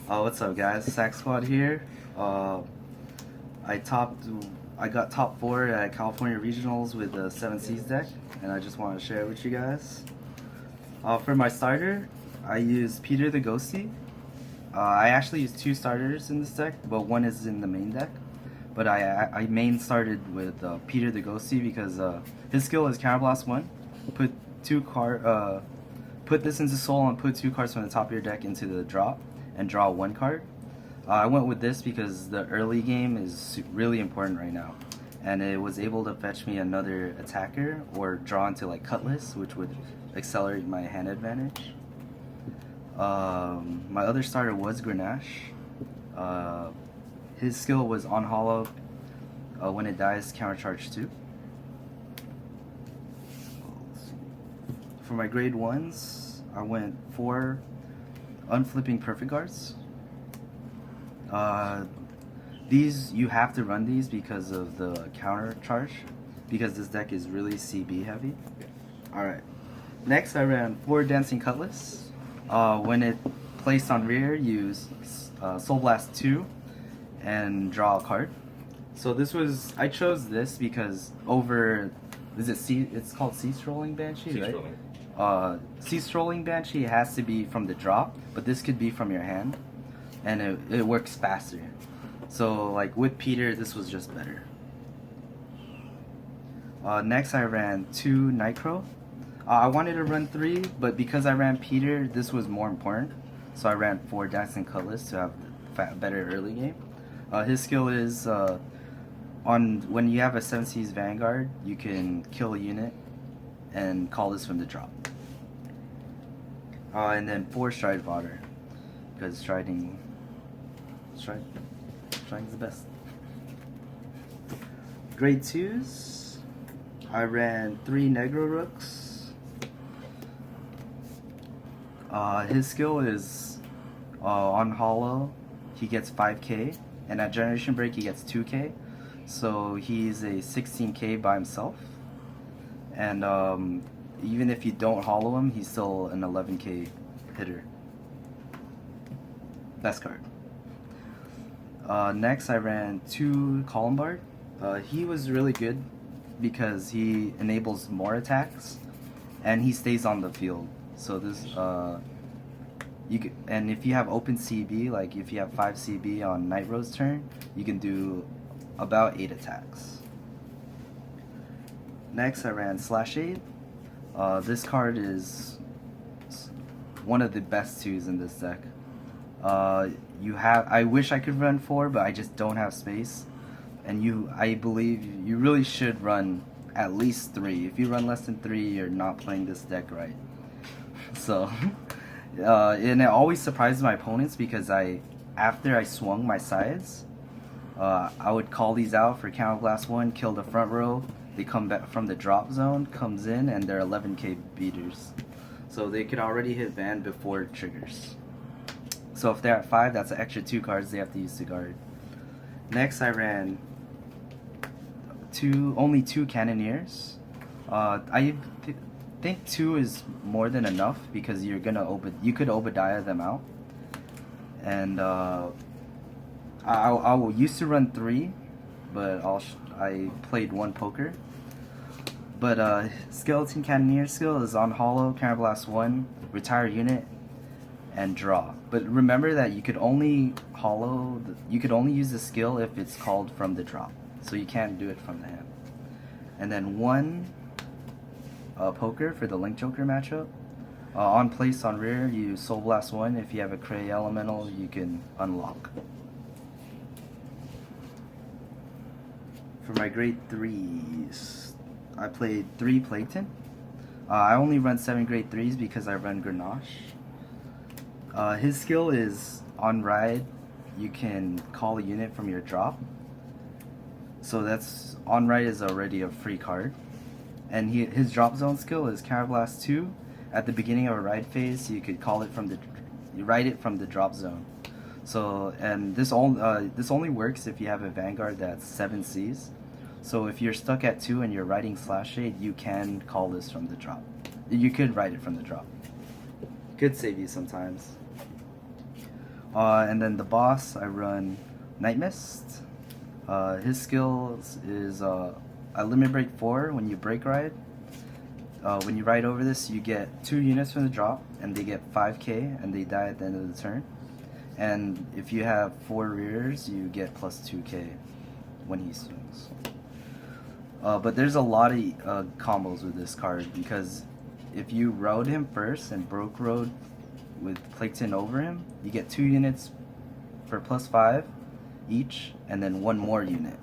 What's up, guys? Sack Squad here. I topped, I got top 4 at California Regionals with the 7 Seas deck, and I just want to share it with you guys. For my starter, I used Peter the Ghosty. I actually used 2 starters in this deck, but one is in the main deck. But I main started with Peter the Ghosty because his skill is Counterblast 1. Put this into Soul and put 2 cards from the top of your deck into the drop and draw 1 card. I went with this because the early game is really important right now, and it was able to fetch me another attacker or draw into like Cutlass, which would accelerate my hand advantage. My other starter was Grenache. His skill was on hollow. When it dies, countercharge 2. For my grade 1s, I went 4 unflipping perfect guards. These, you have to run these because of the counter charge, because this deck is really CB heavy. Alright, next I ran 4 Dancing Cutlass. When it placed on rear, use Soul Blast 2 and draw a card. So this was, I chose this because over, it's called Sea Strolling Banshee, right? Sea Strolling Banshee has to be from the drop, but this could be from your hand, and it works faster. So like with Peter, this was just better. Next I ran 2 Nitro. I wanted to run 3, but because I ran Peter, this was more important. So I ran 4 Dancing Cutlass to have better early game. His skill is when you have a 7 Seas Vanguard, you can kill a unit and call this from the drop. And then 4 Foreride Water, because striding's the best. Grade 2s, I ran 3 Negra Brooks. His skill is on hollow, he gets 5k, and at Generation Break he gets 2k. So he's a 16k by himself. And even if you don't hollow him, he's still an 11k hitter. Best card. Next I ran 2 Bart. He was really good because he enables more attacks and he stays on the field. So this and if you have open CB, like if you have 5 CB on Nitros turn, you can do about 8 attacks. Next I ran Slash 8. This card is one of the best 2s in this deck. I wish I could run 4, but I just don't have space. And I believe you really should run at least 3. If you run less than 3, you're not playing this deck right. So, and it always surprises my opponents because after I swung my sides, I would call these out for Counterblast 1, kill the front row. They come back from the drop zone, comes in, and they're 11k beaters. So they could already hit Van before it triggers. So if they're at 5, that's an extra 2 cards they have to use to guard. Next I ran only 2 Cannoneers. I think 2 is more than enough because you could Obadiah them out. And I used to run 3, but I played 1 poker. But Skeleton Cannoneer skill is on hollow, Counterblast 1, retire unit, and draw. But remember that you could only use the skill if it's called from the drop. So you can't do it from the hand. And then 1 poker for the Link Joker matchup. On place on rear, you Soul Blast 1. If you have a Cray Elemental, you can unlock. For my grade 3s, I played 3 Plankton. I only run 7 grade 3s because I run Grenache. His skill is on ride, you can call a unit from your drop. So that's on ride is already a free card. And his drop zone skill is Counterblast 2. At the beginning of a ride phase, you could call it you ride it from the drop zone. So, and this only works if you have a Vanguard that's 7 Cs. So if you're stuck at 2 and you're riding Slash 8, you can call this from the drop. You could ride it from the drop. Could save you sometimes. And then the boss, I run Night Mist. His skills is a limit break 4 when you break ride. When you ride over this, you get 2 units from the drop, and they get 5k, and they die at the end of the turn. And if you have 4 rears, you get plus 2k when he swings. But there's a lot of combos with this card, because if you rode him first and broke road with Clayton over him, you get 2 units for plus 5 each, and then 1 more unit.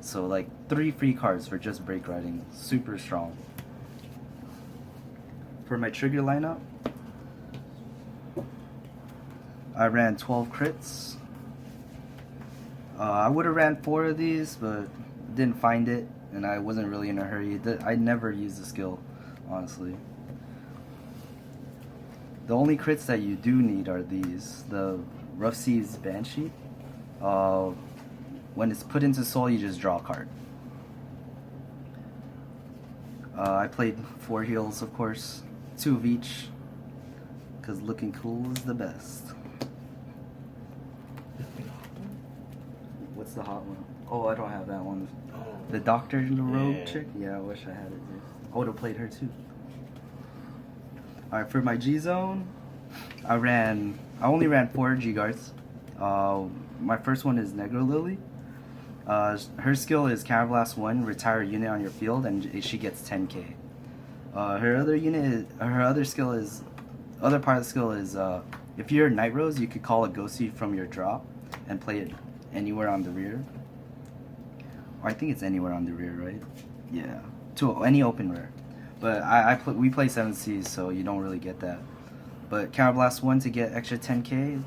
So like 3 free cards for just break riding. Super strong. For my trigger lineup, I ran 12 crits. I would have ran 4 of these, but didn't find it, and I wasn't really in a hurry. I never used the skill, honestly. The only crits that you do need are these. The Rough Seas Banshee. When it's put into soul, you just draw a card. I played 4 heals, of course. 2 of each, because looking cool is the best. What's the hot one? Oh, I don't have that one. The Doctor in the Rogue chick? Yeah, I wish I had it. Dude. I would have played her too. Alright, for my G zone, I only ran 4 G guards. My first one is Negra Lily. Her skill is Counterblast 1, retire a unit on your field, and she gets 10k. Her other part of the skill is if you're Nitros, you could call a Ghosty from your drop and play it anywhere on the rear. Or I think it's anywhere on the rear, right? Yeah, to any open rear. But we play 7Cs, so you don't really get that. But Counterblast 1 to get extra 10k,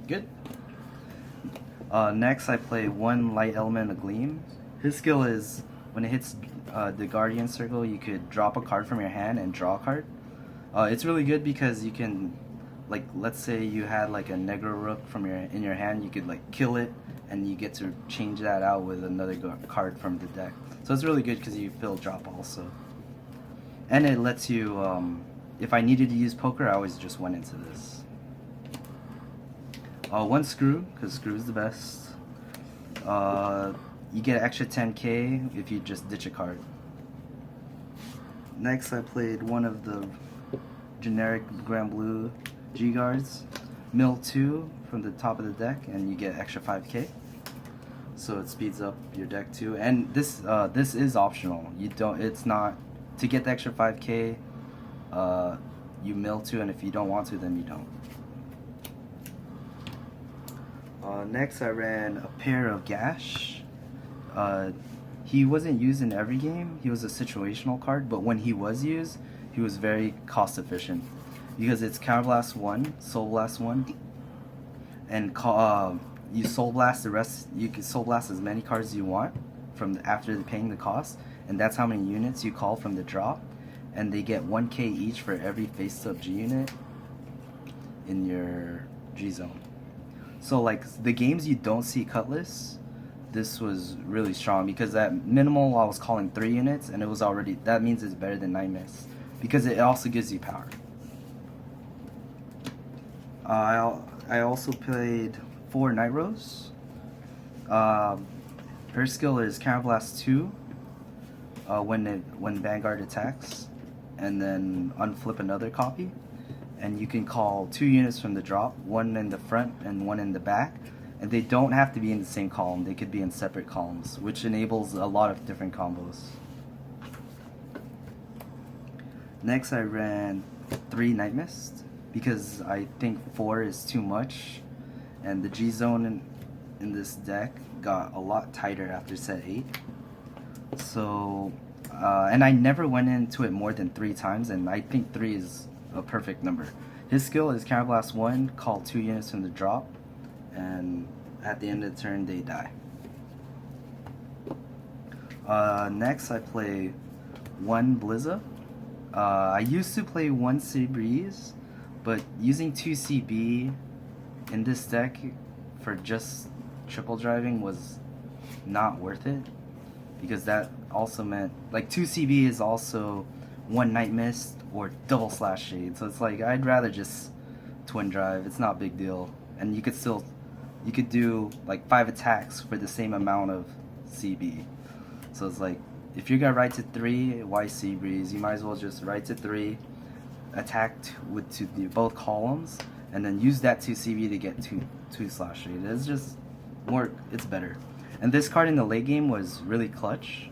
good. Next, I play 1 Light Element of Gleam. His skill is when it hits the Guardian Circle, you could drop a card from your hand and draw a card. It's really good because you can, like, let's say you had like a Negra Rook in your hand, you could like kill it, and you get to change that out with another card from the deck. So it's really good because you fill drop also. And it lets you, if I needed to use poker, I always just went into this. 1 Screw, because Screw is the best. You get an extra 10k if you just ditch a card. Next, I played one of the generic Grand Blue G guards. Mill 2 from the top of the deck, and you get extra 5k. So it speeds up your deck too. And this is optional. It's not to get the extra 5k. You mill 2, and if you don't want to, then you don't. Next, I ran a pair of Gash. He wasn't used in every game. He was a situational card, but when he was used, he was very cost efficient because it's Counterblast 1, Soul Blast 1, and you Soul Blast the rest. You can Soul Blast as many cards as you want after paying the cost, and that's how many units you call from the drop, and they get 1k each for every face-up G unit in your G zone. So like the games you don't see Cutlass, this was really strong because at minimal I was calling 3 units, and it was already, that means it's better than Night Mist because it also gives you power. I also played 4 Nitros. Her skill is Counterblast 2 when Vanguard attacks, and then unflip another copy. And you can call 2 units from the drop, 1 in the front and 1 in the back. And they don't have to be in the same column, they could be in separate columns, which enables a lot of different combos. Next, I ran 3 Night Mist because I think 4 is too much, and the G zone in this deck got a lot tighter after set 8. So, and I never went into it more than 3 times, and I think 3 is a perfect number. His skill is Counterblast 1, call 2 units from the drop, and at the end of the turn they die. Next, I play 1 Blizza. I used to play 1 Seabreeze, but using 2 CB in this deck for just triple driving was not worth it, because that also meant like 2 CB is also 1 Night Mist or double slash shade, so it's like I'd rather just twin drive. It's not a big deal, and you could do like 5 attacks for the same amount of CB. So it's like, if you're gonna ride to 3, why Seabreeze? You might as well just ride to 3, attack to both columns, and then use that 2 CB to get 2 slash rate. It's just more, it's better. And this card in the late game was really clutch,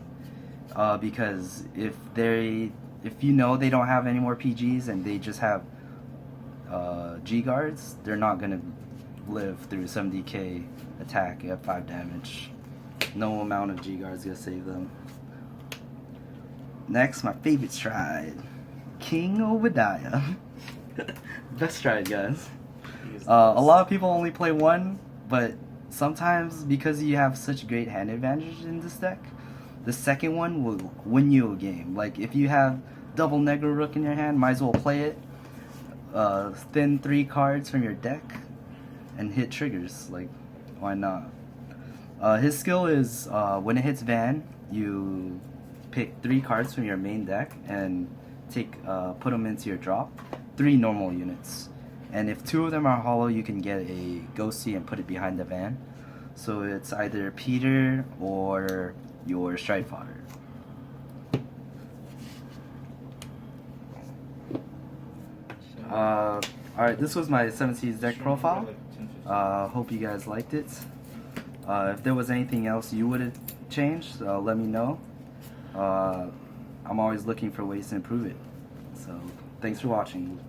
because if you know they don't have any more PGs and they just have G guards, they're not gonna live through 70k attack at 5 damage. No amount of G guards gonna save them. Next, my favorite stride, King Obadiah. Best stride, guys. A lot of people only play one, but sometimes because you have such great hand advantage in this deck, the second one will win you a game. Like if you have double Negra Rook in your hand, might as well play it. Thin 3 cards from your deck and hit triggers. Like, why not? His skill is when it hits Van, you pick 3 cards from your main deck and put them into your drop. 3 normal units. And if 2 of them are hollow, you can get a Ghosty and put it behind the Van. So it's either Peter or your Stride Fodder. Alright, this was my 7Cs deck profile. Hope you guys liked it. If there was anything else you would have changed, let me know. I'm always looking for ways to improve it. So, thanks for watching.